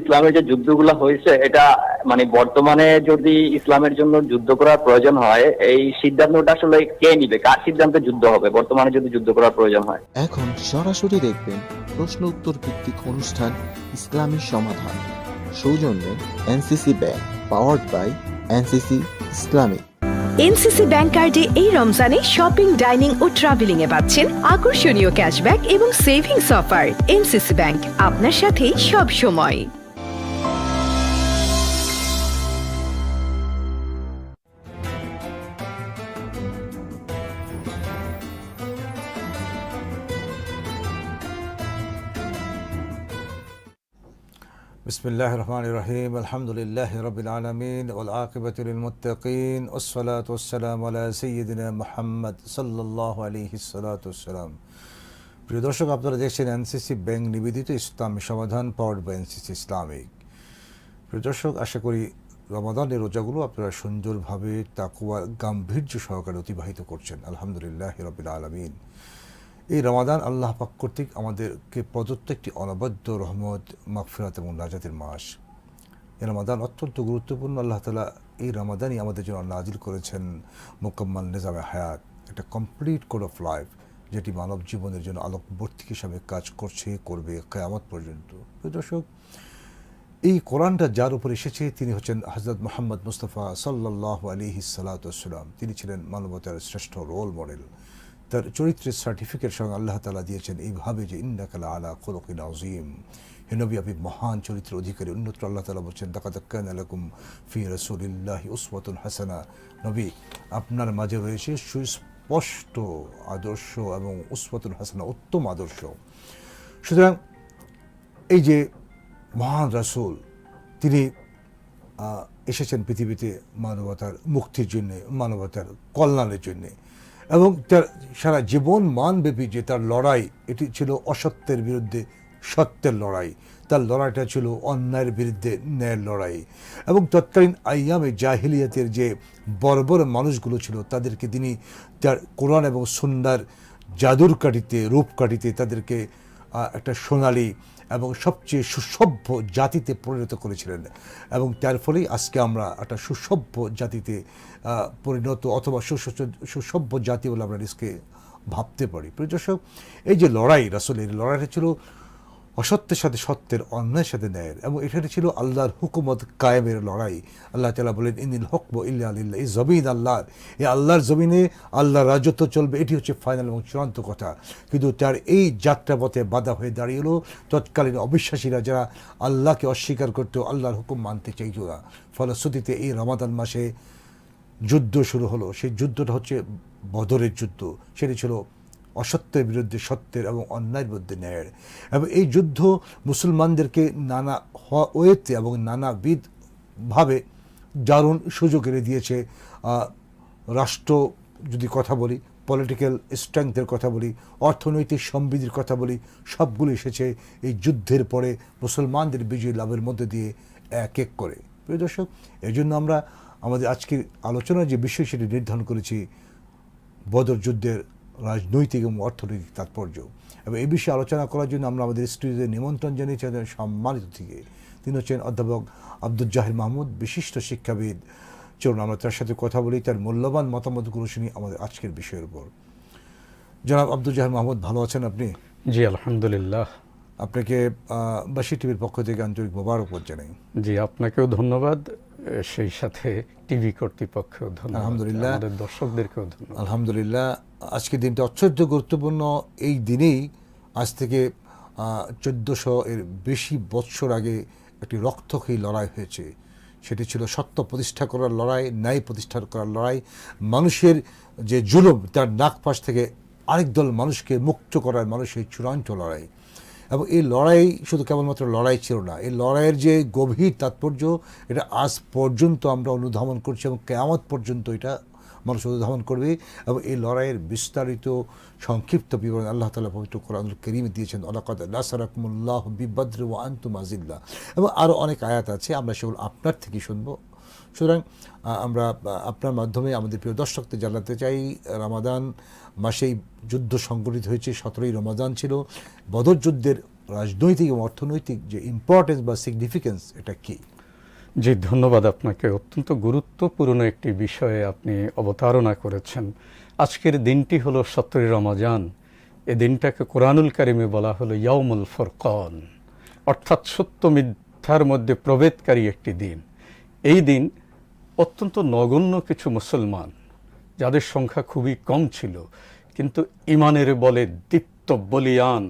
ইসলামের যে যুদ্ধগুলো হয়েছে এটা মানে বর্তমানে যদি ইসলামের জন্য যুদ্ধ করার প্রয়োজন হয়, এই সিদ্ধান্তটা আসলে কে নিবে, কার সিদ্ধান্তে যুদ্ধ হবে বর্তমানে যদি যুদ্ধ করার প্রয়োজন হয়? এখন সরাসরি দেখবেন প্রশ্ন উত্তর ভিত্তিক অনুষ্ঠান ইসলামী সমাধান, সৌজন্যে NCC bank, powered by NCC ইসলামী। এনসিসি ব্যাংক কার্ডে এই রমজানে শপিং, ডাইনিং ও ট্রাভেলিং এ পাচ্ছেন আকর্ষণীয় ক্যাশব্যাক এবং সেভিংস অফার। এনসিসি ব্যাংক, আপনার সাথেই সব সময়। बिस्मिल्लाहिर रहमानिर रहीम अल्हम्दुलिल्लाहि रब्बिल आलमीन वल आक़िबतु लिल मुत्तक़ीन वस्सलातु वस्सलामु अला साय्यिदिना मुहम्मद सल्लल्लाहु अलैहि सलातु वस्सलाम। প্রিয় দর্শক, আপনারা দেখছেন এনসিসি ব্যাংক নিবেদিত ইসলামী সমাধান, পাওয়ার্ড বাই এনসিসি ইসলামিক। প্রিয় দর্শক, আশা করি রমাদানের রোজাগুলো আপনারা সুন্দরভাবে তাকওয়া গাম্ভীর্য সহকারে অতিবাহিত করছেন। আলহামদুলিল্লাহি রাব্বিল আলামিন। এই রমাদান আল্লাহ পাক কর্তৃক আমাদেরকে প্রদত্ত একটি অনবদ্য রহমত, মাগফিরাত এবং নাজাতের মাস। এই রমাদান অত্যন্ত গুরুত্বপূর্ণ। আল্লাহ তাআলা এই রমাদানই আমাদের জন্য নাজিল করেছেন মুকাম্মাল নিজামে হায়াত, একটা কমপ্লিট কোড অফ লাইফ, যেটি মানব জীবনের জন্য আলোকবর্তিক হিসাবে কাজ করছে, করবে কিয়ামত পর্যন্ত। প্রিয় দর্শক, এই কোরআনটা যার উপর এসেছে তিনি হচ্ছেন হযরত মুহাম্মদ মুস্তাফা সাল্লাল্লাহু আলাইহি সাল্লাতু ওয়াসসালাম। তিনি ছিলেন মানবতার শ্রেষ্ঠ রোল মডেল। তার চরিত্রের সার্টিফিকেট সঙ্গে আল্লাহ তাআলা দিয়েছেন এইভাবে যে ইন্নাকা লাআলা খুলুকিন আযীম, হে নবী আপনি মহান চরিত্রের অধিকারী। অন্যত্র আল্লাহ তাআলা বলছেন লাকাদ কানা লাকুম ফি রাসূলিল্লাহি উসওয়াতুন হাসানা, নবী আপনার মাঝে রয়েছে সুস্পষ্ট আদর্শ এবং উসওয়াতুন হাসানা, উত্তম আদর্শ। সুতরাং এই যে মহান রাসূল, তিনি এসেছেন পৃথিবীতে মানবতার মুক্তির জন্যে, মানবতার কল্যাণের জন্যে, এবং তার সারা জীবন মানব্যাপী যে তার লড়াই, এটি ছিল অসত্যের বিরুদ্ধে সত্যের লড়াই। তার লড়াইটা ছিল অন্যায়ের বিরুদ্ধে ন্যায়ের লড়াই। এবং তৎকালীন আইয়ামে জাহিলিয়াতের যে বর্বর মানুষগুলো ছিল, তাদেরকে তিনি তার কোরআন এবং সুন্নাহর জাদুর কাঠিতে, রূপ কাঠিতে তাদেরকে একটা সোনালী এবং সবচেয়ে সুসভ্য জাতিতে পরিণত করেছিলেন। এবং তার ফলেই আজকে আমরা একটা সুসভ্য জাতিতে পরিণত, অথবা সুসভ্য জাতি বলে আমরা নিজকে ভাবতে পারি। প্রিয় দর্শক, এই যে লড়াই, রাসূলের লড়াইটা ছিল অসত্যের সাথে সত্যের, অন্যায়ের সাথে ন্যায়ের, এবং এটাই ছিল আল্লাহর হুকুমত কায়েমের লড়াই। আল্লাহ তাআলা বলেন ইনিল হুকমু ইল্লা লিল্লাহ, এই জমিন আল্লাহর, এই আল্লাহর জমিনে আল্লাহর রাজত্ব চলবে, এটি হচ্ছে ফাইনাল এবং চূড়ান্ত কথা। কিন্তু তার এই যাত্রাপথে বাধা হয়ে দাঁড়িয়েছিল তৎকালীন অবিশ্বাসীরা, যারা আল্লাহকে অস্বীকার করতো, আল্লাহর হুকুম মানতে চাইতো না। ফলশ্রুতিতে এই রমাদান মাসে যুদ্ধ শুরু হলো। সেই যুদ্ধটা হচ্ছে বদরের যুদ্ধ। সেটি ছিল অসত্যের বিরুদ্ধে সত্যের এবং অন্যায়ের বিরুদ্ধে ন্যায়ের। এবং এই যুদ্ধ মুসলমানদেরকে নানা ওয়েতে এবং নানাবিধভাবে দারুণ সুযোগ এনে দিয়েছে। রাষ্ট্র যদি কথা বলি, পলিটিক্যাল স্ট্রেংথের কথা বলি, অর্থনৈতিক সমৃদ্ধির কথা বলি, সবগুলো এসেছে এই যুদ্ধের পরে মুসলমানদের বিজয় লাভের মধ্যে দিয়ে এক এক করে। প্রিয় দর্শক, এই জন্য আমরা আমাদের আজকের আলোচনার যে বিষয় সেটি নির্ধারণ করেছি বদর যুদ্ধের রাজনৈতিক এবং অর্থনৈতিক তাৎপর্য। এবং এই বিষয়ে আলোচনা করার জন্য আমরা আমাদের স্টুডিওতে নিমন্ত্রণ জানিয়েছি একজন সম্মানিত থেকে। তিনি হচ্ছেন অধ্যাপক আব্দুল জাহির মাহমুদ, বিশিষ্ট শিক্ষাবিদ। চলুন আমরা তার সাথে কথা বলি, তার মূল্যবান মতামতগুলো শুনি আমাদের আজকের বিষয়ের উপর। জনাব আব্দুল জাহির মাহমুদ, ভালো আছেন আপনি? জি আলহামদুলিল্লাহ। আপনাকে বাসী টিভির পক্ষ থেকে আন্তরিক মোবারকবাদ জানাই। জি, আপনাকেও ধন্যবাদ, সেই সাথে টিভি কর্তৃপক্ষেও ধন্যবাদ, আলহামদুলিল্লাহ, আমাদের দর্শকদেরকেও ধন্যবাদ। আলহামদুলিল্লাহ। আজকের দিনটা অত্যন্ত গুরুত্বপূর্ণ। এই দিনেই আজ থেকে 1400 এর বেশি বৎসর আগে একটি রক্তক্ষয়ী লড়াই হয়েছে। সেটি ছিল সত্য প্রতিষ্ঠা করার লড়াই, ন্যায় প্রতিষ্ঠা করার লড়াই, মানুষের যে জুলুম তার নাকপাশ থেকে আরেক দল মানুষকে মুক্ত করার মানুষের চূড়ান্ত লড়াই। এবং এই লড়াই শুধু কেবলমাত্র লড়াই ছিল না, এই লড়াইয়ের যে গভীর তাৎপর্য, এটা আজ পর্যন্ত আমরা অনুধাবন করছি এবং কিয়ামত পর্যন্ত এটা মানুষ অনুধাবন করবে। এবং এই লড়াইয়ের বিস্তারিত সংক্ষিপ্ত বিবরণ আল্লাহ তাআলা পবিত্র কোরআনুল কারীমে দিয়েছেন, লাকাদ নাসারাকুমুল্লাহু বিবদ্র ওয়া আনতুম আযিল্লাহ, এবং আরও অনেক আয়াত আছে, আমরা সেগুলো আপনার থেকেই শুনবো। সুতরাং আমরা আপনার মাধ্যমে আমাদের প্রিয় দর্শকদের জানাতে চাই, রমাদান মাসেই যুদ্ধ সংগঠিত হয়েছে। 17ই রমাদান ছিল। বদর যুদ্ধের রাজনৈতিক এবং অর্থনৈতিক যে ইম্পর্টেন্স বা সিগনিফিকেন্স, এটা কি? জি, ধন্যবাদ আপনাকে। অত্যন্ত গুরুত্বপূর্ণ একটি বিষয়ে আপনি অবতারণা করেছেন। আজকের দিনটি হলো 17 রমজান। এই দিনটাকে কোরআনুল কারিমে বলা হলো ইয়াউমুল ফুরকান, অর্থাৎ সত্য মিথ্যার মধ্যে প্রভেদকারী একটি দিন। এই দিন অত্যন্ত নগণ্য কিছু মুসলমান, যাদের সংখ্যা খুবই কম ছিল, কিন্তু ইমানের বলে দীপ্ত বলিয়ান,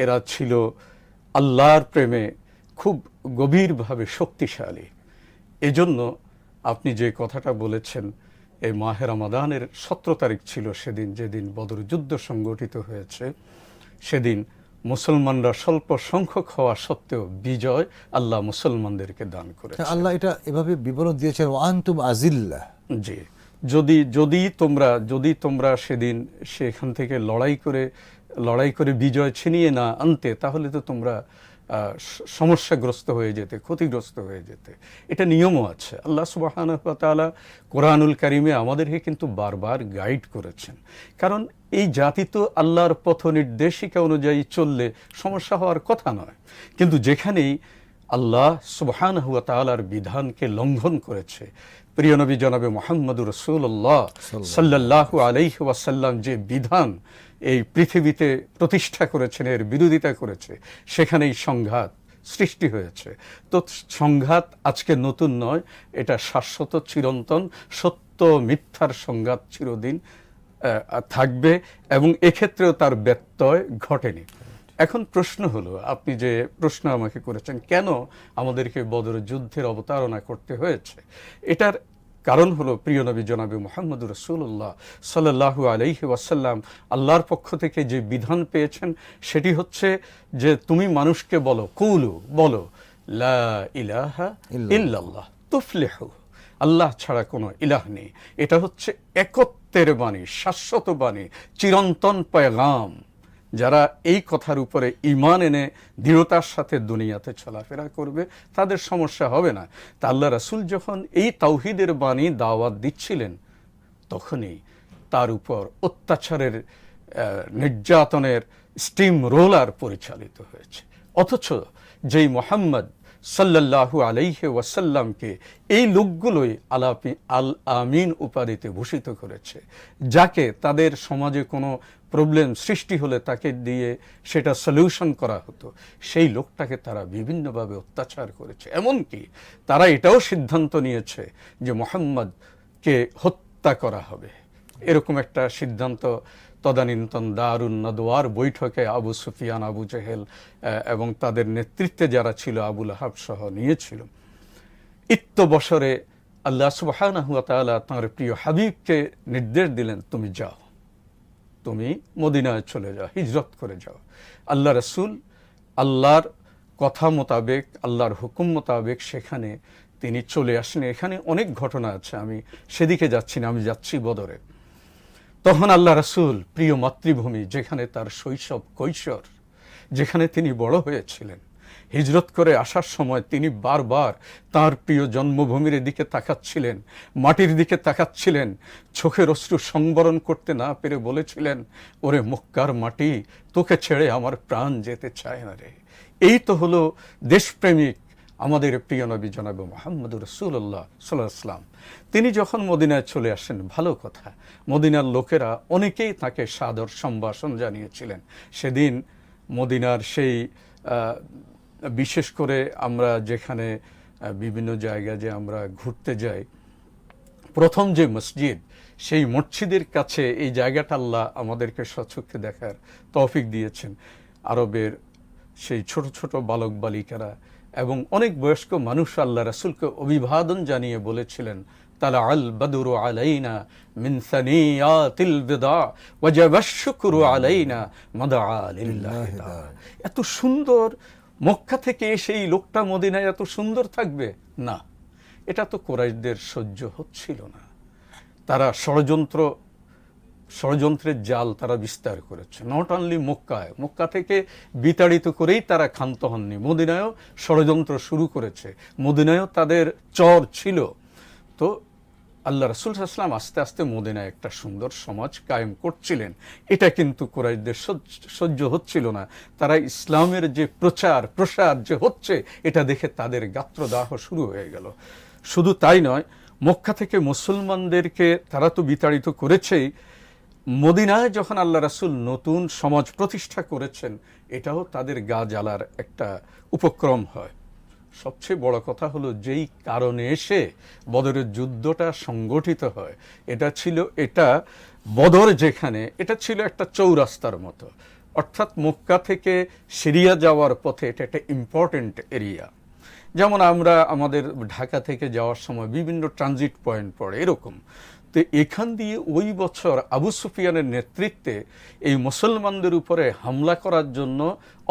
এরা ছিল আল্লাহর প্রেমে খুব গভীরভাবে শক্তিশালী। এজন্য আপনি যে কথাটা বলেছেন, এই মাহে রমাদানের 17 তারিখ ছিল সেদিন, যেদিন বদর যুদ্ধ সংগঠিত হয়েছে। সেদিন মুসলমানরা স্বল্প সংখ্যক হওয়া সত্ত্বেও বিজয় আল্লাহ মুসলমানদেরকে দান করেছে। আল্লাহ এটা এভাবে বিবরণ দিয়েছেন, ওয়ান্তুম আজিল্লাহ। জি, যদি তোমরা সেদিন সেখান থেকে লড়াই করে বিজয় ছিনিয়ে না আনতে, তাহলে তো তোমরা সমস্যাগ্রস্ত হয়ে যেতে, ক্ষতিগ্রস্ত হয়ে যেতে। এটা নিয়মও আছে। আল্লাহ সুবহানাহু ওয়া তাআলা কোরআনুল কারিমে আমাদেরকে কিন্তু বারবার গাইড করেছেন। কারণ এই জাতি তো আল্লাহর পথ নির্দেশিকা অনুযায়ী চললে সমস্যা হওয়ার কথা নয়, কিন্তু যেখানেই আল্লাহ সুবহানাহু ওয়া তাআলার বিধানকে লঙ্ঘন করেছে, প্রিয় নবী জনাবে মুহাম্মদুর রাসূলুল্লাহ সাল্লাল্লাহু আলাইহি ওয়াসাল্লাম যে বিধান এই পৃথিবীতে প্রতিষ্ঠা করেছেন, এর বিরোধিতা করেছে, সেখানেই সংঘাত সৃষ্টি হয়েছে। তো সংঘাত আজকে নতুন নয়, এটা শাশ্বত চিরন্তন, সত্য মিথ্যার সংঘাত চিরদিন থাকবে, এবং এক্ষেত্রেও তার ব্যত্যয় ঘটেনি। এখন প্রশ্ন হলো, আপনি যে প্রশ্ন আমাকে করেছেন, কেন আমাদেরকে বদর যুদ্ধের অবতারণা করতে হয়েছে, এটার কারণ হলো প্রিয় নবী জনাবে মুহাম্মদুর রাসূলুল্লাহ সাল্লাল্লাহু আলাইহি ওয়াসাল্লাম আল্লাহর পক্ষ থেকে যে বিধান পেয়েছেন, সেটি হচ্ছে যে তুমি মানুষকে বলো লা ইলাহা ইল্লাল্লাহ তুফলিহু, আল্লাহ ছাড়া কোনো ইলাহ নেই। এটা হচ্ছে একত্বের বাণী, শাশ্বত বাণী, চিরন্তন পয়গাম। যারা এই কথার উপরে ঈমান এনে দৃঢ়তার সাথে দুনিয়াতে চলাফেরা করবে, তাদের সমস্যা হবে না। তা আল্লাহ রাসূল যখন এই তাওহীদের বাণী দাওয়াত দিচ্ছিলেন, তখনই তার উপর অত্যাচারের, নির্যাতনের স্টিম রোলার পরিচালিত হয়েছে। অথচ যেই মুহাম্মদ সাল্লাল্লাহু আলাইহি ওয়াসাল্লামকে এই লোকগুলোই আল আমিন উপাধিতে ভূষিত করেছে, যাকে তাদের সমাজে কোনো প্রবলেম সৃষ্টি হলে তাকে দিয়ে সেটা সলিউশন করা হতো, সেই লোকটাকে তারা বিভিন্নভাবে অত্যাচার করেছে। এমনকি তারা এটাও সিদ্ধান্ত নিয়েছে যে মুহাম্মদকে হত্যা করা হবে। এরকম একটা সিদ্ধান্ত তদানীন্তন দারুন নাদওয়ার বৈঠকে আবু সুফিয়ান, আবু জেহেল এবং তাদের নেতৃত্বে যারা ছিল, আবু লাহাব সহ নিয়েছিল। বছরে আল্লাহ সুবহানাহু ওয়া তাআলা তাঁর প্রিয় হাবিবকে নির্দেশ দিলেন, তুমি যাও, তুমি মদিনায় চলে যাও, হিজরত করে যাও। আল্লাহ রাসূল আল্লাহর কথা মোতাবেক, আল্লাহর হুকুম মোতাবেক সেখানে তিনি চলে আসেন। এখানে অনেক ঘটনা আছে, আমি সেদিকে যাচ্ছি না, আমি যাচ্ছি বদরে। তখন আল্লাহ রাসূল প্রিয় মাতৃভূমি, যেখানে তার শৈশব কৈশোর, যেখানে তিনি বড় হয়েছিলেন, হিজরত করে আসার সময় তিনি বারবার তার প্রিয় জন্মভূমির দিকে তাকাচ্ছিলেন, মাটির দিকে তাকাচ্ছিলেন, চোখের অশ্রু সংবরণ করতে না পেরে বলেছিলেন, ওরে মক্কার মাটি, তোকে ছেড়ে আমার প্রাণ যেতে চায় না রে। এই তো হলো দেশপ্রেমিক আমাদের প্রিয় নবী জনাবে মুহাম্মদুর রাসূলুল্লাহ সাল্লাল্লাহু আলাইহি ওয়াসাল্লাম। তিনি যখন মদিনায় চলে আসেন, ভালো কথা, মদিনার লোকেরা অনেকেই তাকে সাদর সম্ভাষণ জানিয়েছিলেন। সেদিন মদিনার সেই বিশেষ করে আমরা যেখানে বিভিন্ন জায়গায় যে আমরা ঘুরতে যাই, প্রথম যে মসজিদ, সেই মসজিদের কাছে এই জায়গাটা আল্লাহ আমাদেরকে স্বচক্ষে দেখার তৌফিক দিয়েছেন। আরবের সেই ছোট ছোট বালক বালিকারা এবং অনেক বয়স্ক মানুষ আল্লাহ রাসূলকে অভিবাদন জানিয়ে বলেছিলেন, তালাআল বাদরু আলাইনা মিন সানিয়াতিল বিদা ওয়াজাবাশ শুকরু আলাইনা মাদআ লিল্লাহি তাআলা। এত সুন্দর, মক্কা থেকে সেই লোকটা মদিনায় এত সুন্দর থাকবে না, এটা তো কুরাইশদের সহ্য হচ্ছিল না। তারা ষড়যন্ত্রের জাল তারা বিস্তার করেছে। নট অনলি মক্কা থেকে বিতাড়িত করেই তারা ক্ষান্ত হননি, মদিনায়ও ষড়যন্ত্র শুরু করেছে, মদিনায়ও তাদের চর ছিল। তো আল্লাহ রাসূল সাল্লাল্লাহু আলাইহি ওয়াসাল্লাম আস্তে আস্তে মদিনায় একটা সুন্দর সমাজ কায়েম করছিলেন। এটা কিন্তু কুরাইশদের সহ্য হচ্ছিল না। তারা ইসলামের যে প্রচার প্রসার যে হচ্ছে এটা দেখে তাদের গাত্রদাহ শুরু হয়ে গেল। শুধু তাই নয়, মক্কা থেকে মুসলমানদেরকে তারা তো বিতাড়িত করেছেই, মদিনায় যখন আল্লাহ রাসূল নতুন সমাজ প্রতিষ্ঠা করেছেন এটাও তাদের গা জ্বালার একটা উপক্রম হয়। সবচেয়ে বড় কথা হলো যেই কারণে এসে বদরের যুদ্ধটা সংগঠিত হয়, এটা বদর যেখানে, এটা ছিল একটা চৌরাস্তার মতো, অর্থাৎ মক্কা থেকে সিরিয়া যাওয়ার পথে এটা একটা ইম্পর্টেন্ট এরিয়া। যেমন আমরা আমাদের ঢাকা থেকে যাওয়ার সময় বিভিন্ন ট্রানজিট পয়েন্ট পড়ে এরকম। তো এখান দিয়ে ওই বছর আবু সুফিয়ানের নেতৃত্বে এই মুসলমানদের উপরে হামলা করার জন্য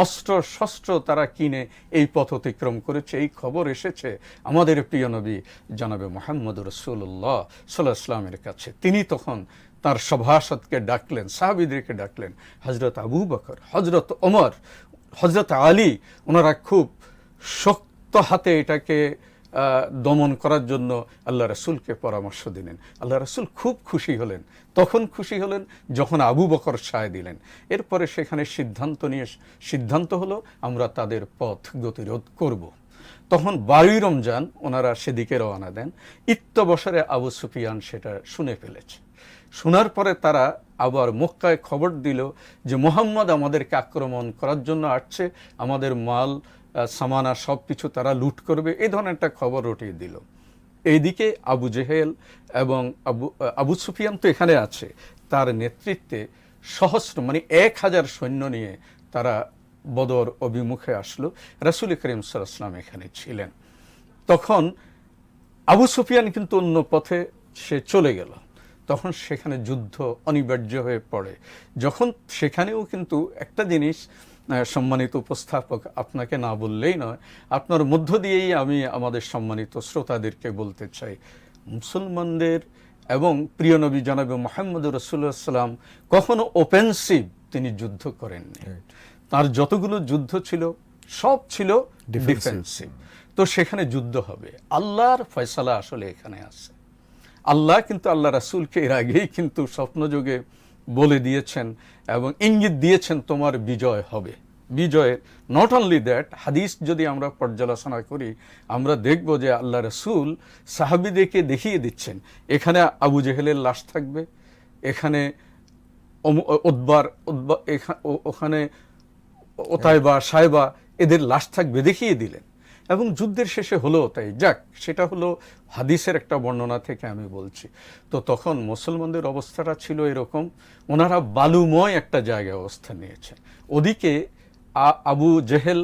অস্ত্র শস্ত্র তারা কিনে এই পথ অতিক্রম করেছে। এই খবর এসেছে আমাদের প্রিয় নবী জনাবে মুহাম্মদ রাসূলুল্লাহ সাল্লাল্লাহু আলাইহি ওয়াসাল্লামের কাছে। তিনি তখন তার সভাসদকে ডাকলেন, সাহাবীদেরকে ডাকলেন, হযরত আবু বকর, হযরত ওমর, হযরত আলী, ওনারা খুব শক্ত হাতে এটাকে দমন করার জন্য আল্লাহ রাসূলকে পরামর্শ দিলেন। আল্লাহ রাসূল খুব খুশি হলেন। তখন খুশি হলেন যখন আবু বকর সায় দিলেন। এরপরে সেখানে সিদ্ধান্ত হলো আমরা তাদের পথ গতিরোধ করব। তখন 12 রমজান ওনারা সেদিকে রওনা দেন। ইত্যবসরে আবু সুফিয়ান সেটা শুনে ফেলেছে। শোনার পরে তারা আবার মক্কায় খবর দিল যে মুহাম্মদ আমাদেরকে আক্রমণ করার জন্য আসছে, আমাদের মাল সামানা সব কিছু তারা লুট করবে, এই ধরনের একটা খবর রটিয়ে দিল। এইদিকে আবু জেহেল এবং আবু সুফিয়ান তো এখানে আছে, তার নেতৃত্বে সহস্র 1000 সৈন্য নিয়ে তারা বদর অভিমুখে আসলো। রাসূল করিম সাল্লাল্লাহু আলাইহি ওয়াসাল্লাম এখানে ছিলেন। তখন আবু সুফিয়ান কিন্তু অন্য পথে সে চলে গেল। তখন সেখানে যুদ্ধ অনিবার্য হয়ে পড়ে। যখন সেখানেও কিন্তু একটা জিনিস, সম্মানিত উপস্থাপক, আপনাকে না বললেই নয়, আপনার মধ্য দিয়েই আমি আমাদের সম্মানিত শ্রোতাদেরকে বলতে চাই, মুসলমানদের এবং প্রিয় নবী জনাবে মুহাম্মদ রাসূলুল্লাহ সাল্লাল্লাহু আলাইহি ওয়াসাল্লাম কখনো অফেন্সিভ তিনি যুদ্ধ করেননি। তার যতগুলো যুদ্ধ ছিল সব ছিল ডিফেন্সিভ। তো সেখানে যুদ্ধ হবে, আল্লাহর ফয়সালা আসলে এখানে আছে। আল্লাহ কিন্তু আল্লাহ রাসূলকে এর আগেই কিন্তু স্বপ্নযোগে বলে দিয়েছেন এবং ইঙ্গিত দিয়েছেন তোমার বিজয় হবে। বিজয়ের নট অনলি দ্যাট, হাদিস যদি আমরা পর্যালোচনা করি আমরা দেখব যে আল্লাহ রাসূল সাহাবীদেরকে দেখিয়ে দিচ্ছেন এখানে আবু জেহেলের লাশ থাকবে, এখানে ওখানে ওতাইবা সাইবা এদের লাশ থাকবে, দেখিয়ে দিলেন। এবং যুদ্ধের শেষে হলো তাই। যাক, সেটা হলো হাদিসের একটা বর্ণনা থেকে আমি বলছি। তো তখন মুসলমানদের অবস্থাটা ছিল এরকম, ওনারা বালুময় একটা জায়গায় অবস্থান নিয়েছে। ওদিকে আবু জেহেল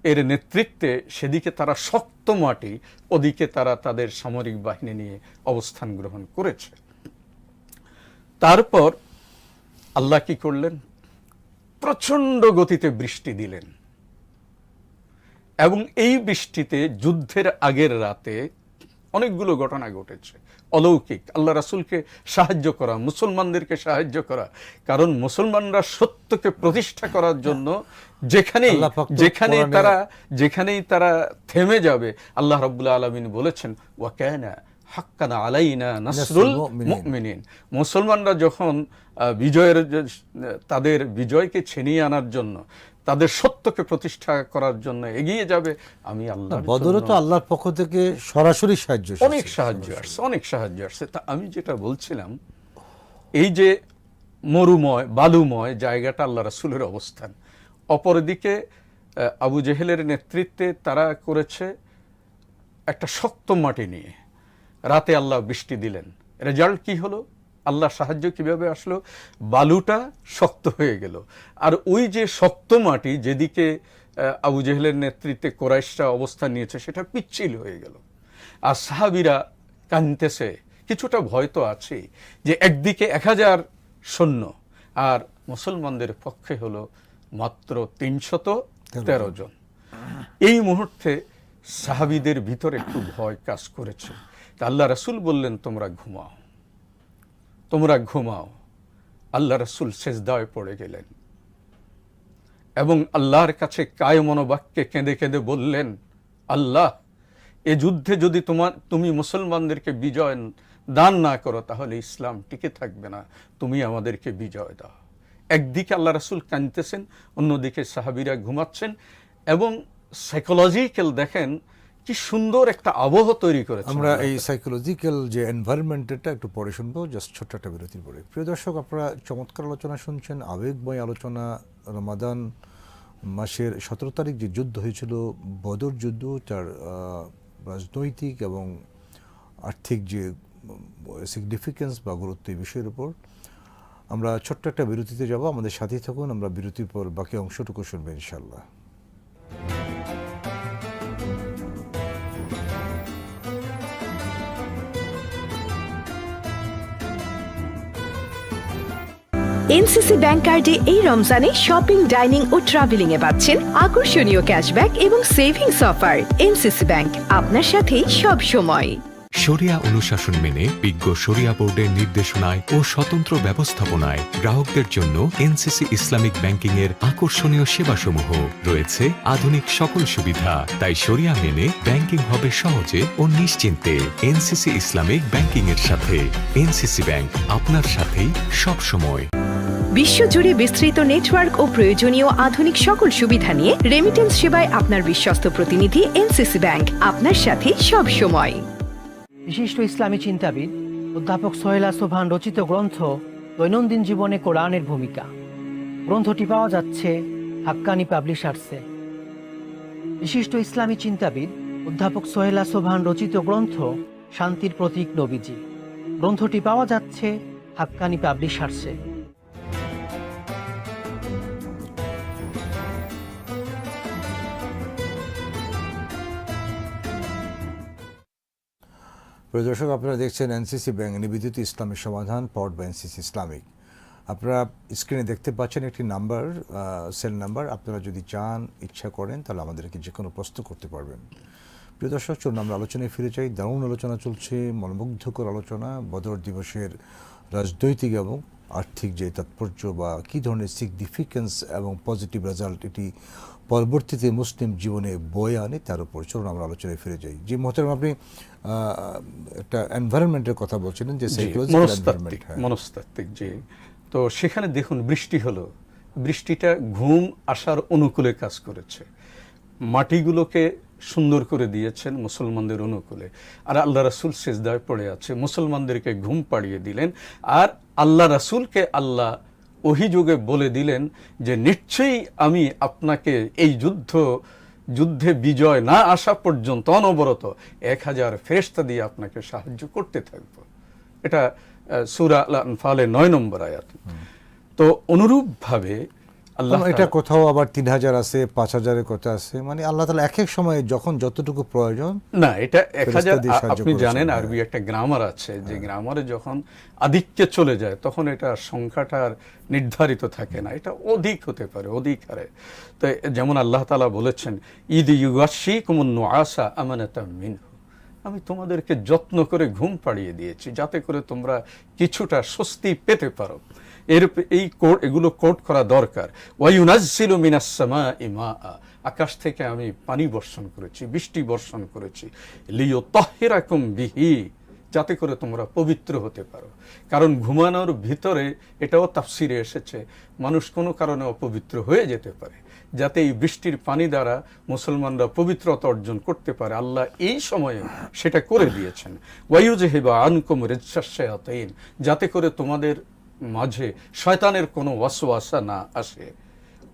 এর নেতৃত্বে সেদিকে তারা শক্ত মাটি, ওদিকে তারা তাদের সামরিক বাহিনী নিয়ে অবস্থান গ্রহণ করেছে। তারপর আল্লাহ কি করলেন? প্রচণ্ড গতিতে বৃষ্টি দিলেন এবং এই বৃষ্টিতে যুদ্ধের আগের রাতে অনেকগুলো ঘটনা ঘটেছে অলৌকিক। আল্লাহ রাসূলকে সাহায্য করা, মুসলমানদেরকে সাহায্য করা, কারণ মুসলমানরা সত্যকে প্রতিষ্ঠা করার জন্য যেখানেই তারা থেমে যাবে, আল্লাহ রাব্বুল আলামিন বলেছেন ওয়া কানা হাক্কান আলাইনা নাসরুল মুমিনিন। মুসলমানরা যখন তাদের বিজয়কে ছিনিয়ে আনার জন্য, তাদের সত্যকে প্রতিষ্ঠা করার জন্য এগিয়ে যাবে, আমি আল্লাহ বদরে তো আল্লাহর পক্ষ থেকে সরাসরি অনেক সাহায্য আসছে। তা আমি যেটা বলছিলাম, এই যে মরুময় বালুময় জায়গাটা আল্লাহ রাসূলের অবস্থান, অপরদিকে আবু জেহেলের নেতৃত্বে তারা করেছে একটা শক্ত মাটি নিয়ে। রাতে আল্লাহ বৃষ্টি দিলেন, রেজাল্ট কি হলো? আল্লাহ সাহায্য কিভাবে আসলো? বালুটা শক্ত হয়ে গেল, আর ওই যে শক্ত মাটি যেদিকে আবু জেহেলের নেতৃত্বে কুরাইশরা অবস্থান নিয়েছে সেটা পিচ্ছিল হয়ে গেল। আর সাহাবীরা কাঁদতেছে, কিছুটা ভয় তো আছে যে একদিকে 1000 সৈন্য আর মুসলমানদের পক্ষে হলো মাত্র 313 জন। এই মুহূর্তে সাহাবীদের ভিতরে একটু ভয় কাজ করেছে। তা আল্লাহ রাসূল বললেন তোমরা ঘুমাও। আল্লাহ রাসূল সিজদায় পড়ে গেলেন এবং আল্লাহর কাছে কায়মনোবাক্যে কেঁদে কেঁদে বললেন, আল্লাহ, এ যুদ্ধে যদি তুমি মুসলমানদেরকে বিজয় দান না করো তাহলে ইসলাম টিকে থাকবে না, তুমি আমাদেরকে বিজয় দাও। একদিকে আল্লাহ রাসূল কাঁদতেছেন, অন্যদিকে সাহাবীরা ঘুমাচ্ছেন, এবং সাইকোলজিক্যাল দেখেন কি সুন্দর একটা আবহ তৈরি করেছে। আমরা এই সাইকোলজিক্যাল যে এনভায়রনমেন্টটা একটু পরে শুনবো, জাস্ট ছোট্ট একটা বিরতির পরে। প্রিয় দর্শক, আপনারা চমৎকার আলোচনা শুনছেন, আবেগময় আলোচনা। রমাদান মাসের 17 তারিখ যে যুদ্ধ হয়েছিল, বদর যুদ্ধ, তার রাজনৈতিক এবং আর্থিক যে সিগনিফিকেন্স বা গুরুত্ব, এই বিষয়ের উপর আমরা ছোট্ট একটা বিরতিতে যাব। আমাদের সাথেই থাকুন, আমরা বিরতির পর বাকি অংশটুকু শুনবো ইনশাল্লাহ। এনসিসি ব্যাংক কার্ডে এই রমজানে শপিং, ডাইনিং ও ট্রাভেলিং এ পাচ্ছেন আকর্ষণীয় ক্যাশব্যাক এবং সেভিংস অফার। এনসিসি ব্যাংক, আপনার সাথেই সব সময়। শরিয়া অনুশাসন মেনে বিজ্ঞ শরিয়া বোর্ডের নির্দেশনায় ও স্বতন্ত্র ব্যবস্থাপনায় গ্রাহকদের জন্য এনসিসি ইসলামিক ব্যাংকিং এর আকর্ষণীয় সেবাসমূহ রয়েছে। আধুনিক সকল সুবিধা, তাই শরিয়া মেনে ব্যাংকিং হবে সহজে ও নিশ্চিন্তে। এনসিসি ইসলামিক ব্যাংকিং এর সাথে। এনসিসি ব্যাংক, আপনার সাথেই সব সময়। বিশ্বজুড়ে বিস্তৃত নেটওয়ার্ক ও প্রয়োজনীয় আধুনিক সকল সুবিধা নিয়ে রেমিটেন্স সেবায় আপনার বিশ্বস্ত প্রতিনিধি এনসিসি ব্যাংক, আপনার সাথে সব সময়। বিশিষ্ট ইসলামী চিন্তাবিদ অধ্যাপক সোহেলা সোবহান রচিত গ্রন্থ দৈনন্দিন জীবনে কোরআনের ভূমিকা। গ্রন্থটি পাওয়া যাচ্ছে হাক্কানি পাবলিশার্সে। বিশিষ্ট ইসলামী চিন্তাবিদ অধ্যাপক সোহেলা সোবহান রচিত গ্রন্থ শান্তির প্রতীক নবীজি। গ্রন্থটি পাওয়া যাচ্ছে হাক্কানি পাবলিশার্সে। প্রিয় দর্শক, আপনারা দেখছেন এনসিসি ব্যাংক নিবেদিত ইসলামের সমাধান, পাওয়ার্ড বাই এনসিসি ইসলামিক। আপনারা স্ক্রিনে দেখতে পাচ্ছেন একটি নাম্বার, সেল নাম্বার। আপনারা যদি চান, ইচ্ছা করেন, তাহলে আমাদেরকে যে কোনো প্রশ্ন করতে পারবেন। প্রিয় দর্শক, চলুন আমরা আলোচনায় ফিরে যাই। দারুণ আলোচনা চলছে, মনোমুগ্ধকর আলোচনা। বদর দিবসের রাজনৈতিক এবং আর্থিক যে তাৎপর্য বা কী ধরনের সিগনিফিকেন্স এবং পজিটিভ রেজাল্ট এটি পরবর্তীতে মুসলিম জীবনে বয়ে আনে, তার উপর চলুন আমরা আলোচনায় ফিরে যাই। যে মোহতারাম, আপনি একটা এনভায়রনমেন্টের কথা বলছিলেন, যে মনস্তাত্ত্বিক যে, তো সেখানে দেখুন বৃষ্টি হলো, বৃষ্টিটা ঘুম আসার অনুকূলে কাজ করেছে, মাটিগুলোকে সুন্দর করে দিয়েছেন মুসলমানদের অনুকূলে। আর আল্লাহ রাসূল সিজদায় পড়ে আছে, মুসলমানদেরকে ঘুম পাড়িয়ে দিলেন। আর আল্লাহ রাসূলকে আল্লাহ অভিযোগে বলে দিলেন যে নিশ্চয়ই আমি আপনাকে এই যুদ্ধে বিজয় না আসা পর্যন্ত অনবরত 1000 ফেরেশতা দিয়ে আপনাকে সাহায্য করতে থাকব। এটা সূরা আল-আনফালের 9 নম্বর আয়াত। তো অনুরূপভাবে আল্লাহ, এটা কোথাও আবার 3000 আছে, 5000-এর কথা আছে, মানে আল্লাহ তাআলা এক এক সময় যখন যতটুকু প্রয়োজন। না, এটা 1000। আপনি জানেন আরবি একটা গ্রামার আছে, যে গ্রামারে যখন আধিক্যে চলে যায় তখন এটা সংখ্যাটা আর নির্ধারিত থাকে না, এটা অধিক হতে পারে, অধিক হারে। তো যেমন আল্লাহ তাআলা বলেছেন, ঈদ ইউগাশিকুমুন নুআসা আমানাতাম মিনহু, আমি তোমাদেরকে যত্ন করে ঘুম পাড়িয়ে দিয়েছি যাতে করে তোমরা কিছুটা স্বস্তি পেতে পারো। এগুলো কোট করা দরকার। ওয়ায়ুনাজ্জিলু মিনাস সামাই মাআ, আকাশ থেকে আমি পানি বর্ষণ করেছি, বৃষ্টি বর্ষণ করেছি। লিয়ুতাহহিরাকুম বিহি, যাতে করে তোমরা পবিত্র হতে পারো। কারণ ঘুমানোর ভিতরে, এটাও তাফসিরে এসেছে, মানুষ কোনো কারণে অপবিত্র হয়ে যেতে পারে, যাতে এই বৃষ্টির পানি দ্বারা মুসলমানরা পবিত্রতা অর্জন করতে পারে। আল্লাহ এই সময়ে সেটা করে দিয়েছেন। ওয়ায়ুযহিবা আনকুম রিজ্জাশ শায়াতিন, যাতে করে তোমাদের মাঝে শয়তানের কোনো ওয়াসওয়াসা না আসে।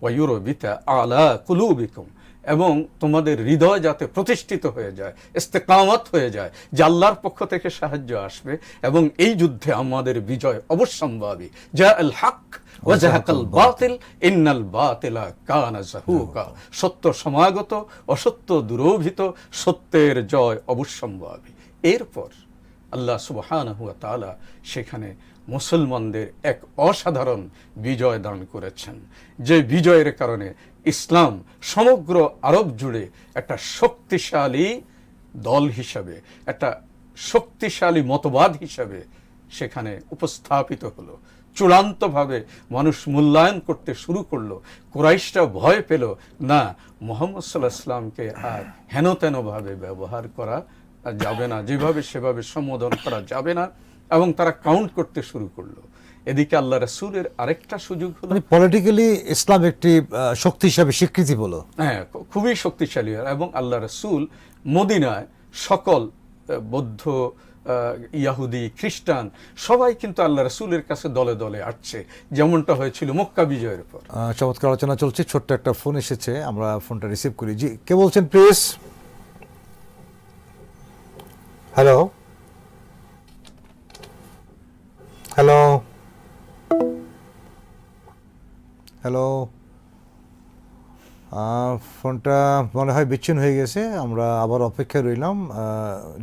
ওয়ায়ুরবিতা আলা কুলুবিকুম, এবং তোমাদের হৃদয় যাতে প্রতিষ্ঠিত হয়ে যায়, ইস্তেকামত হয়ে যায়, যে আল্লাহর পক্ষ থেকে সাহায্য আসবে এবং এই যুদ্ধে আমাদের বিজয় অবশ্যম্ভাবী। জা আল হক ওয়া জাহাকাল বাতিল ইন্নাল বাতিলা কানা যাহুকা, সত্য সমাগত, অসত্য দূরীভূত, সত্যের জয় অবশ্যম্ভাবী। এরপর আল্লাহ সুবহানাহু ওয়া তাআলা সেখানে মুসলমানদের এক অসাধারণ বিজয় দান করেছেন, যে বিজয়ের কারণে ইসলাম সমগ্র আরব জুড়ে একটা শক্তিশালী দল হিসাবে, একটা শক্তিশালী মতবাদ হিসাবে সেখানে উপস্থাপিত হলো। চূড়ান্তভাবে মানুষ মূল্যায়ন করতে শুরু করলো। কুরাইশরা ভয় পেল না, মুহাম্মদ সাল্লাল্লাহু আলাইহি ওয়াসাল্লামকে আর হেনতেনভাবে ব্যবহার করা যাবে না, যেভাবে সেভাবে সম্বোধন করা যাবে না, এবং তারা কাউন্ট করতে শুরু করলো। এদিকে আল্লাহ রাসূলের আরেকটা সুযোগ হলো, মানে পলিটিক্যালি ইসলাম একটি শক্তি হিসাবে স্বীকৃতি পেল। হ্যাঁ, খুবই শক্তিশালী। এবং আল্লাহ রাসূল মদিনায় সকল বৌদ্ধ, ইয়াহুদি, খ্রিস্টান সবাই কিন্তু আল্লাহ রাসূলের কাছে দলে দলে আসছে, যেমনটা হয়েছিল মক্কা বিজয়ের পর। চমৎকার আলোচনা চলছে। ছোট্ট একটা ফোন এসেছে, আমরা ফোনটা রিসিভ করি। জি, কে বলছেন প্লিজ? Hello, hello, hello. ফোনটা মনে হয় বিচ্ছিন্ন হয়ে গেছে, আমরা আবার অপেক্ষায় রইলাম।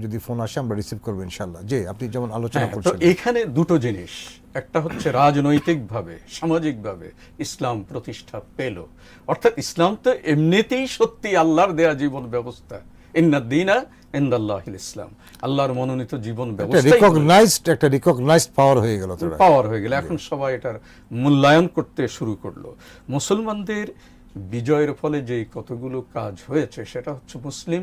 যদি ফোন আসে আমরা রিসিভ করবো ইনশাল্লাহ। জি, আপনি যেমন আলোচনা হ্যাঁ, তো করছেন। এখানে দুটো জিনিস, একটা হচ্ছে রাজনৈতিকভাবে, সামাজিকভাবে ইসলাম প্রতিষ্ঠা পেল, অর্থাৎ ইসলাম তো এমনিতেই সত্যি আল্লাহর দেয়া জীবন ব্যবস্থা। ইন্নাদ-দীনা ইনদাল্লাহিল ইসলাম, আল্লাহর মনোনীত জীবন ব্যবস্থা, একটা রিকগনাইজড পাওয়ার হয়ে গেল, পাওয়ার হয়ে গেল। এখন সবাই এটার মূল্যায়ন করতে শুরু করলো। মুসলমানদের বিজয়ের ফলে যে কতগুলো কাজ হয়েছে, সেটা হচ্ছে মুসলিম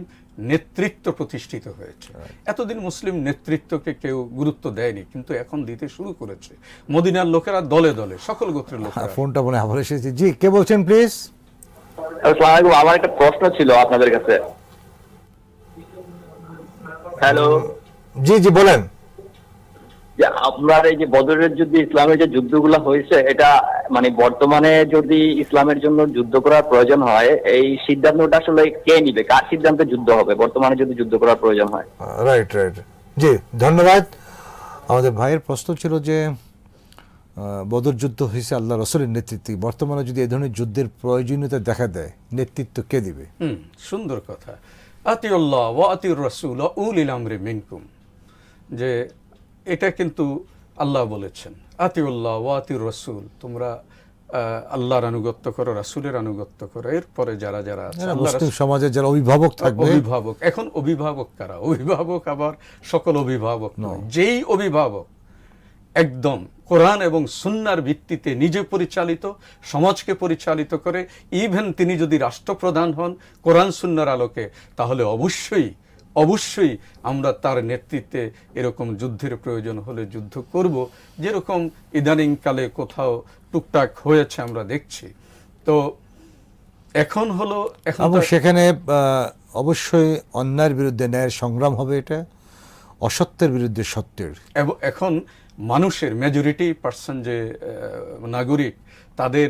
নেতৃত্ব প্রতিষ্ঠিত হয়েছে। এতদিন মুসলিম নেতৃত্বকে কেউ গুরুত্ব দেয়নি, কিন্তু এখন দিতে শুরু করেছে। মদিনার লোকেরা দলে দলে, সকল গোত্রের লোকেরা। ফোনটা মনে আবার এসেছে। জি, কে বলছেন প্লিজ? আসসালামু আলাইকুম, আমার একটা প্রশ্ন ছিল আপনাদের কাছে। হ্যালো। জি জি, বলেন। যে আপনার এই যে বদরের যুদ্ধে ইসলামের যে যুদ্ধগুলো হয়েছে, এটা মানে বর্তমানে যদি ইসলামের জন্য যুদ্ধ করার প্রয়োজন হয়, এই সিদ্ধান্তটা আসলে কে নিবে? কার সিদ্ধান্তে যুদ্ধ হবে বর্তমানে যদি যুদ্ধ করার প্রয়োজন হয়? Right right. জি, ধন্যবাদ। আমাদের ভাইয়ের প্রশ্ন ছিল যে বদর যুদ্ধ হয়েছে আল্লাহ রাসূলের নেতৃত্বে, বর্তমানে যদি এই ধরনের যুদ্ধের প্রয়োজনীয়তা দেখা দেয়, নেতৃত্ব কে দিবে? সুন্দর কথা। আতিউল্লাহ ওয়া আতিউর রাসূল ওয়া উলিল আমরি মিনকুম, যে এটা কিন্তু আল্লাহ বলেছেন, আতিউল্লাহ ওয়া আতিউর রাসূল, তোমরা আল্লাহর আনুগত্য করো, রাসূলের আনুগত্য করো। এরপরে যারা যারা আছে, মুসলিম সমাজের যারা অভিভাবক থাকবে, অভিভাবক, এখন অভিভাবক কারা? অভিভাবক আবার সকল অভিভাবক নয়। যেই অভিভাবক একদম কোরআন এবং সুন্নাহর ভিত্তিতে নিজে পরিচালিত, সমাজকে পরিচালিত করে, ইভেন তিনি যদি রাষ্ট্রপ্রধান হন কোরআন সুন্নাহর আলোকে, তাহলে অবশ্যই অবশ্যই আমরা তার নেতৃত্বে এরকম যুদ্ধের প্রয়োজন হলে যুদ্ধ করব, যেরকম ইদানিংকালে কোথাও টুকটাক হয়েছে আমরা দেখছি। তো এখন হলো, এখন সেখানে অবশ্যই অন্যায়ের বিরুদ্ধে ন্যায়ের সংগ্রাম হবে, এটা অসত্যের বিরুদ্ধে সত্যের। এখন মানুষের মেজরিটি পার্সন যে নাগরিক, তাদের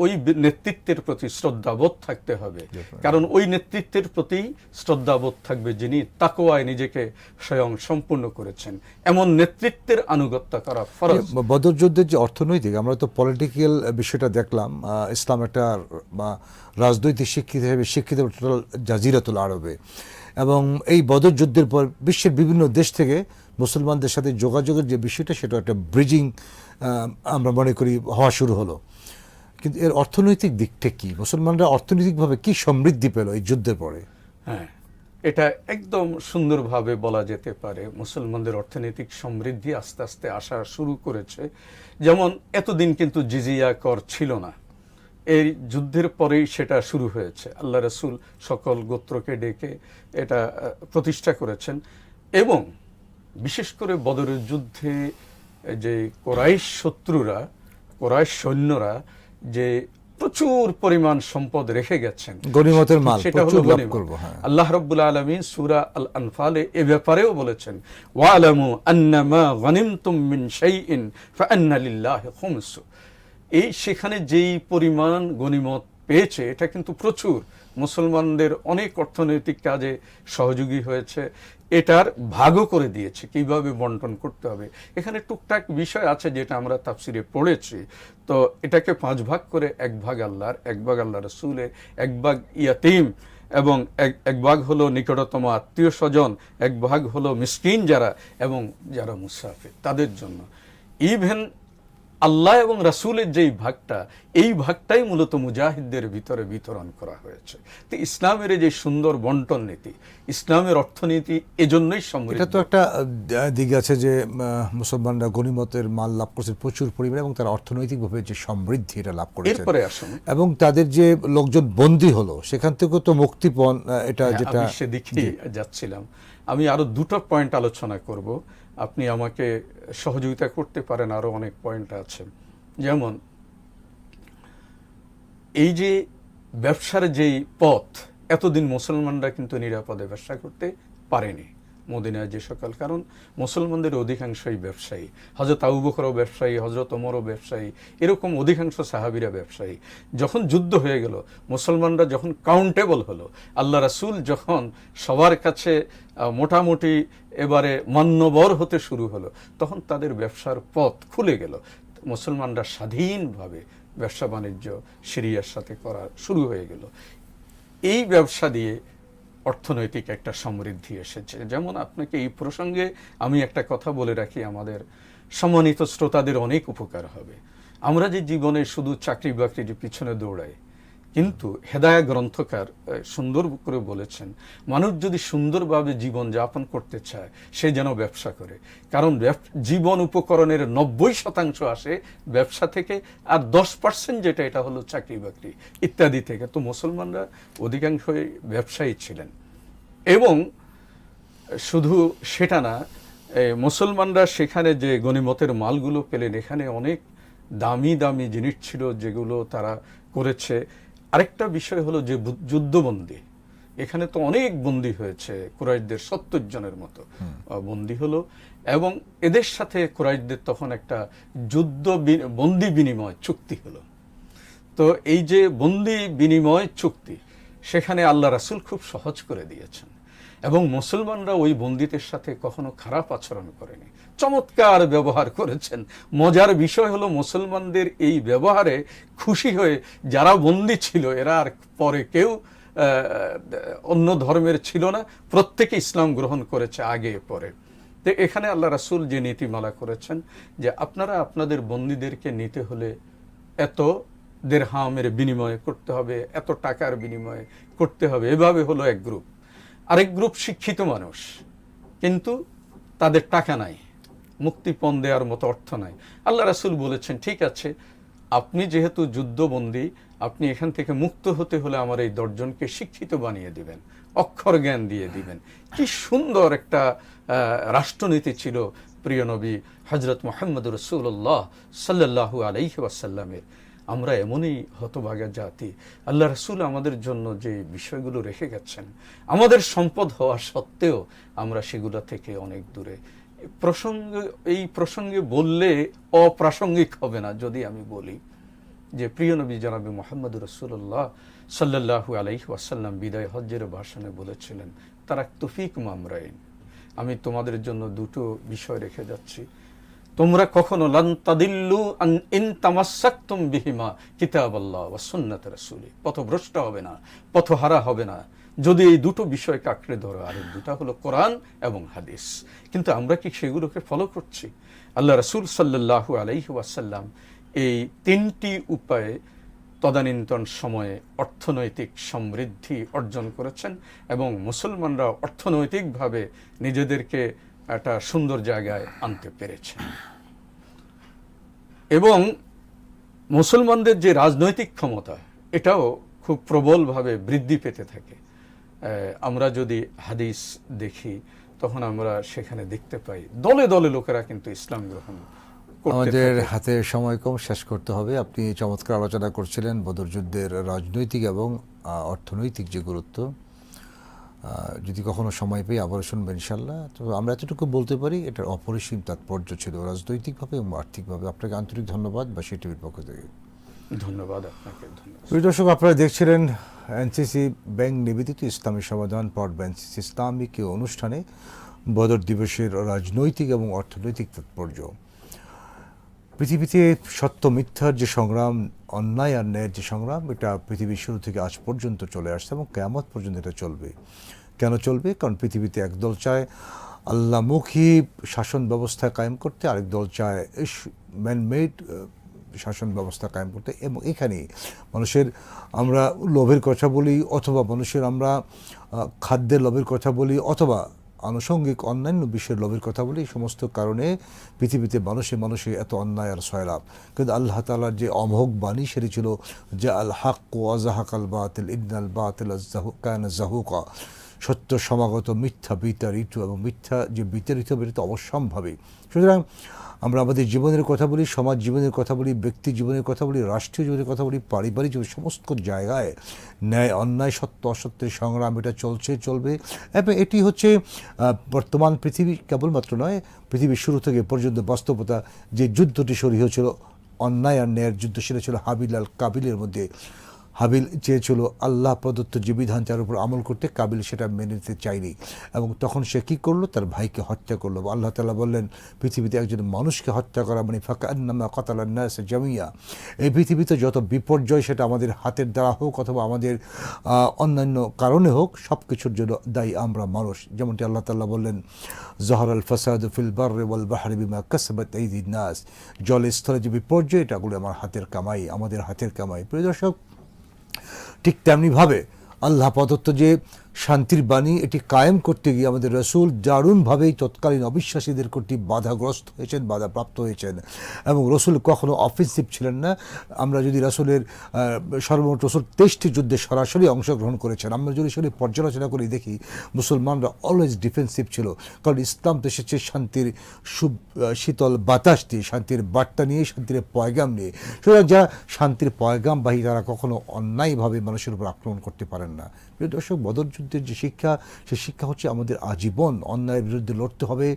ওই নেতৃত্বের প্রতি শ্রদ্ধাবোধ থাকতে হবে, কারণ ওই নেতৃত্বের প্রতি শ্রদ্ধাবোধ থাকবে যিনি তাকওয়ায় নিজেকে স্বয়ং সম্পূর্ণ করেছেন। এমন নেতৃত্বের আনুগত্য করা ফরজ। বদর যুদ্ধের যে অর্থনৈতিক, আমরা তো পলিটিক্যাল বিষয়টা দেখলাম, ইসলাম একটা রাজনৈতিক শিক্ষিত টোটাল জাজিরাতুল আরবে, এবং এই বদর যুদ্ধের পর বিশ্বের বিভিন্ন দেশ থেকে মুসলমানদের সাথে যোগাযোগের যে বিষয়টা, সেটা একটা ব্রিজিং আমরা মনে করি হওয়া শুরু হলো। কিন্তু এর অর্থনৈতিক দিকটা কি? মুসলমানরা অর্থনৈতিকভাবে কি সমৃদ্ধি পেল এই যুদ্ধের পরে? হ্যাঁ, এটা একদম সুন্দরভাবে বলা যেতে পারে। মুসলমানদের অর্থনৈতিক সমৃদ্ধি আস্তে আস্তে আসা শুরু করেছে। যেমন এতদিন কিন্তু জিজিয়া কর ছিল না, এই যুদ্ধের পরেই সেটা শুরু হয়েছে। আল্লাহ রাসূল সকল গোত্রকে ডেকে এটা প্রতিষ্ঠা করেছেন। এবং বিশেষ করে বদরের যুদ্ধে যে কুরাইশ শত্রুরা, কুরাইশ সৈন্যরা যে প্রচুর পরিমাণ সম্পদ রেখে গেছেন, গনিমতের মাল, সেটা হলো গনিমত। আল্লাহ রাব্বুল আলামিন সূরা আল আনফালে এ ব্যাপারেও বলেছেন, ওয়ালামু আন্নামা গনিমতুম মিন শাইইন ফাআন্না লিল্লাহি খুমসু। এই সেখানে যেই পরিমাণ গনিমত পেয়েছে, এটা কিন্তু প্রচুর, মুসলমানদের অনেক অর্থনৈতিক কাজে সহযোগী হয়েছে, এটার ভাগও করে দিয়েছে কিভাবে বন্টন করতে হবে। এখানে টুকটাক বিষয় আছে যেটা আমরা তাফসিরে পড়েছি। তো এটাকে 5 ভাগ করে, 1 ভাগ আল্লাহর, 1 ভাগ আল্লাহ রাসূলের, 1 ভাগ ইয়াতীম, এবং 1 ভাগ হলো নিকটতম আত্মীয় স্বজন, 1 ভাগ হলো মিসকিন যারা, এবং যারা মুসাফির তাদের জন্য। ইভেন আল্লাহ এবং রাসূলের যেই ভাগটা, এই ভাগটাই মূলত মুজাহিদদের ভিতরে বিতরণ করা হয়েছে। তো ইসলামের এই যে সুন্দর বন্টন নীতি, ইসলামের অর্থনীতি এজন্যই সমৃদ্ধ। এটা তো একটা দিক আছে যে মুসলমানরা গনিমতের মাল লাভ করছে প্রচুর পরিমাণে এবং তারা অর্থনৈতিকভাবে যে সমৃদ্ধি এটা লাভ করেছে। এরপরে আসুন, এবং তাদের যে লোকজন বন্দী হলো সেখান থেকেও তো মুক্তিপণ, এটা যেটা আমি সেদিকেই যাচ্ছিলাম। আমি আরো দুটো পয়েন্ট আলোচনা করব, আপনি আমাকে সহযোগিতা করতে পারেন, আরো অনেক পয়েন্ট আছে। যেমন এই যে ব্যবসার যেই পথ, এতদিন মুসলমানরা কিন্তু নিরাপদে ব্যবসা করতে পারেনি মদিনায় যে সকল, কারণ মুসলমানদের অধিকাংশই ব্যবসায়ী, হযরত আবু বকরও ব্যবসায়ী, হযরত ওমরও ব্যবসায়ী, এরকম অধিকাংশ সাহাবীরা ব্যবসায়ী। যখন যুদ্ধ হয়ে গেল, মুসলমানরা যখন কাউন্টেবল হলো, আল্লাহ রাসূল যখন সবার কাছে মোটামুটি এবারে মান্যবর হতে শুরু হলো, তখন তাদের ব্যবসার পথ খুলে গেল। মুসলমানরা স্বাধীনভাবে ব্যবসা বাণিজ্য সিরিয়ার সাথে করা শুরু হয়ে গেল। এই ব্যবসা দিয়ে অর্থনৈতিক একটা সমৃদ্ধি এসেছে। যেমন আপনাকে এই প্রসঙ্গে আমি একটা কথা বলে রাখি, আমাদের সম্মানিত শ্রোতাদের অনেক উপকার হবে। আমরা যে জীবনে শুধু চাকরি বাকরির পিছনে দৌড়াই, কিন্তু হেদায়া গ্রন্থকার সুন্দর করে বলেছেন, মানুষ যদি সুন্দরভাবে জীবন যাপন করতে চায়, সে যেন ব্যবসা করে। কারণ জীবন উপকরণের 90% আসে ব্যবসা থেকে, আর 10% যেটা, এটা হলো চাকরি বাকরি ইত্যাদি থেকে। তো মুসলমানরা অধিকাংশই ব্যবসায়ী ছিলেন। এবং শুধু সেটা না, মুসলমানরা সেখানে যে গনিমতের মালগুলো পেলেন, এখানে অনেক দামি দামি জিনিস ছিল যেগুলো তারা করেছে। আরেকটা বিষয় হলো যে যুদ্ধবন্দী, এখানে তো অনেক বন্দী হয়েছে, কুরাইশদের 70 জনের মতো বন্দী হলো, এবং এদের সাথে কুরাইশদের তখন একটা বন্দী বিনিময় চুক্তি হলো। তো এই যে বন্দী বিনিময় চুক্তি, সেখানে আল্লাহ রাসূল খুব সহজ করে দিয়েছেন, এবং মুসলমানরা ওই বন্দীদের সাথে কখনো খারাপ আচরণ করেনি, চমৎকার ব্যবহার করেছেন। মজার বিষয় হলো, মুসলমানদের এই ব্যবহারে খুশি হয়ে যারা বন্দী ছিল, এরা আর পরে কেউ অন্য ধর্মের ছিল না, প্রত্যেকে ইসলাম গ্রহণ করেছে আগে পরে। তো এখানে আল্লাহ রাসূল যে নীতিমালা করেছেন যে আপনারা আপনাদের বন্দীদেরকে নিতে হলে এত দিরহামের বিনিময়ে করতে হবে, এত টাকার বিনিময়ে করতে হবে। এভাবে হলো এক গ্রুপ। আরেক গ্রুপ শিক্ষিত মানুষ, কিন্তু তাদের টাকা নাই, মুক্তিপণ দেওয়ার মতো অর্থ নাই। আল্লাহ রাসূল বলেছেন, ঠিক আছে, আপনি যেহেতু যুদ্ধবন্দী, আপনি এখান থেকে মুক্ত হতে হলে আমার এই 10 জনকে শিক্ষিত বানিয়ে দিবেন, অক্ষর জ্ঞান দিয়ে দিবেন। কি সুন্দর একটা রাষ্ট্রনীতি ছিল প্রিয় নবী হযরত মুহাম্মদ রাসূলুল্লাহ সাল্লাল্লাহু আলাইহি ওয়াসাল্লামের। আমরা এমনই হতভাগা জাতি, আল্লাহ রাসূল আমাদের জন্য যে বিষয়গুলো রেখে গেছেন, আমাদের সম্পদ হওয়া সত্ত্বেও আমরা সেগুলো থেকে অনেক দূরে। এই প্রসঙ্গে বললে অপ্রাসঙ্গিক হবে না যদি আমি বলি যে প্রিয় নবী জনাবে মুহাম্মদ রাসূলুল্লাহ সাল্লাল্লাহু আলাইহি ওয়াসাল্লাম বিদায় হজ্জের ভাষণে বলেছিলেন, তারাকতু ফীকুম আমরাইন, আমি তোমাদের জন্য দুটো বিষয় রেখে যাচ্ছি, তোমরা কখনো লান তাদিল্লু ইন তামাসসাকতুম বিহিমা কিতাবাল্লাহ ওয়া সুন্নাত রাসূলি, পথভ্রষ্ট হবে না, পথহারা হবে না যদি এই দুটো বিষয়কে আঁকড়ে ধরো। আর দুটা হলো কোরআন এবং হাদিস। কিন্তু আমরা কি সেগুলোকে ফলো করছি? আল্লাহ রাসূল সাল্লাল্লাহু আলাইহি ওয়াসাল্লাম এই 3টি উপায়ে তদানীন্তন সময়ে অর্থনৈতিক সমৃদ্ধি অর্জন করেছেন, এবং মুসলমানরা অর্থনৈতিকভাবে নিজেদেরকে একটা সুন্দর জায়গায় আনতে পেরেছেন। এবং মুসলমানদের যে রাজনৈতিক ক্ষমতা, এটাও খুব প্রবলভাবে বৃদ্ধি পেতে থাকে। আমরা যদি হাদিস দেখি, তখন আমরা সেখানে দেখতে পাই দলে দলে লোকেরা কিন্তু ইসলাম গ্রহণ করতে আমাদের থাকে। হাতে সময় কম, শেষ করতে হবে। আপনি চমৎকার আলোচনা করছিলেন বদর যুদ্ধের রাজনৈতিক এবং অর্থনৈতিক যে গুরুত্ব। যদি কখনো সময় পেয়ে আবার শুনবেন ইনশাল্লাহ। তো আমরা এতটুকু বলতে পারি, এটার অপরিসীম তাৎপর্য ছিল রাজনৈতিকভাবে এবং আর্থিকভাবে। আপনাকে আন্তরিক ধন্যবাদ বাসী টিভির পক্ষ থেকে। ধন্যবাদ আপনাকে। ধন্যবাদ। প্রিয় দর্শক, আপনারা দেখছিলেন এনসিসি ব্যাংক নিবেদিত ইসলামী সমাধান পর্ব এনসিসি ইসলামিক অনুষ্ঠানে বদর দিবসের রাজনৈতিক এবং অর্থনৈতিক তাৎপর্য। পৃথিবীতে সত্য মিথ্যার যে সংগ্রাম, অন্যায় আর ন্যায়ের যে সংগ্রাম, এটা পৃথিবীর শুরু থেকে আজ পর্যন্ত চলে আসছে এবং কিয়ামত পর্যন্ত এটা চলবে। কেন চলবে? কারণ পৃথিবীতে একদল চায় আল্লাহমুখী শাসন ব্যবস্থা কায়েম করতে, আরেক দল চায় ম্যানমেড শাসন ব্যবস্থা কায়েম করতে। এবং এখানেই মানুষের আমরা লোভের কথা বলি, অথবা মানুষের আমরা খাদ্যের লোভের কথা বলি, অথবা আনুষঙ্গিক অন্যান্য বিষয়ের লোভের কথা বলি, এই সমস্ত কারণে পৃথিবীতে মানুষে এত অন্যায় আর সয়লাভ। কিন্তু আল্লাহ তাআলার যে অমোঘ বাণী সেটি ছিল যে আল হাক ওয়া যাহাকাল বাতিল ইন্নাল বাতিল কানা যাহুকা, সত্য সমাগত, মিথ্যা বিতাড়িত, এবং মিথ্যা যে বিতাড়িত হবে এটা তো অবশ্যম্ভাবী। সুতরাং আমরা আমাদের জীবনের কথা বলি, সমাজ জীবনের কথা বলি, ব্যক্তি জীবনের কথা বলি, রাষ্ট্রীয় জীবনের কথা বলি, পারিবারিক জীবন, সমস্ত জায়গায় ন্যায় অন্যায় সত্য অসত্যের সংগ্রাম এটা চলবে। এবং এটি হচ্ছে বর্তমান পৃথিবী, কেবলমাত্র নয়, পৃথিবীর শুরু থেকে পর্যন্ত বাস্তবতা। যে যুদ্ধটি শুরু হয়েছিল অন্যায় আর ন্যায়ের যুদ্ধ, সেটা ছিল হাবিল আর কাবিলের মধ্যে। হাবিল চেয়েছিল আল্লাহ প্রদত্ত যে বিধান তার উপর আমল করতে, কাবিল সেটা মেনে নিতে চায়নি, এবং তখন সে কী করলো, তার ভাইকে হত্যা করলো। আল্লাহ তাআলা বললেন পৃথিবীতে একজন মানুষকে হত্যা করা মানে ফাকান্নামা কাতালান নাস জামিয়া। এই পৃথিবীতে যত বিপর্যয়, সেটা আমাদের হাতের দ্বারা হোক অথবা আমাদের অন্যান্য কারণে হোক, সব কিছুর জন্য দায়ী আমরা মানুষ। যেমনটি আল্লাহ তাআলা বললেন জহরাল ফাসাদু ফিল বাররি ওয়াল বাহরি বিমা কাসাবাত আইদিন নাস, জলে স্থলে যে বিপর্যয়, এটাগুলো আমার হাতের কামাই, আমাদের হাতের কামাই। প্রিয় দর্শক, ঠিক তেমনিভাবে আল্লাহ প্রদত্ত যে শান্তির বাণী, এটি কায়েম করতে গিয়ে আমাদের রসুল দারুণভাবেই তৎকালীন অবিশ্বাসীদের কর্তৃক বাধাগ্রস্ত হয়েছেন, বাধাপ্রাপ্ত হয়েছেন। এবং রসুল কখনো অফেন্সিভ ছিলেন না। আমরা যদি রসুলের সর্বমোট রসুল 23টি যুদ্ধে সরাসরি অংশগ্রহণ করেছেন। আমরা যদি সেটি পর্যালোচনা করি দেখি মুসলমানরা অলওয়েজ ডিফেন্সিভ ছিল, কারণ ইসলাম তো এসেছে শান্তির শীতল বাতাস দিয়ে, শান্তির বার্তা নিয়ে, শান্তির পয়গাম নিয়ে। সুতরাং যারা শান্তির পয়গামবাহী, তারা কখনো অন্যায়ভাবে মানুষের উপর আক্রমণ করতে পারেন না। প্রিয় দর্শক, বদর যুদ্ধের যে শিক্ষা, সেই শিক্ষা হচ্ছে আমাদের আজীবন অন্যায়ের বিরুদ্ধে লড়তে হবে,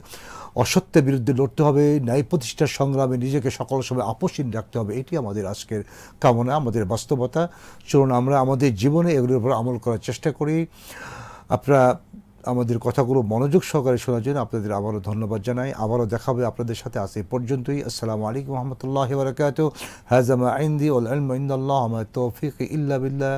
অসত্যের বিরুদ্ধে লড়তে হবে, ন্যায় প্রতিষ্ঠার সংগ্রামে নিজেকে সকল সময় আপোষহীন রাখতে হবে। এটি আমাদের আজকের কামনা, আমাদের বাস্তবতা। চলুন আমরা আমাদের জীবনে এগুলোর উপর আমল করার চেষ্টা করি। আপনারা আমাদের কথাগুলো মনোযোগ সহকারে শোনার জন্য আপনাদের আবারও ধন্যবাদ জানাই। আবারও দেখা হবে আপনাদের সাথে। আজ এই পর্যন্তই। আসসালামু আলাইকুম ওয়া রাহমাতুল্লাহি ওয়া বারাকাতুহু। হাযা মা ইনদি ওয়াল ইলমু ইনদাল্লাহ ওয়া মা তাওফীকি ইল্লা বিল্লাহ।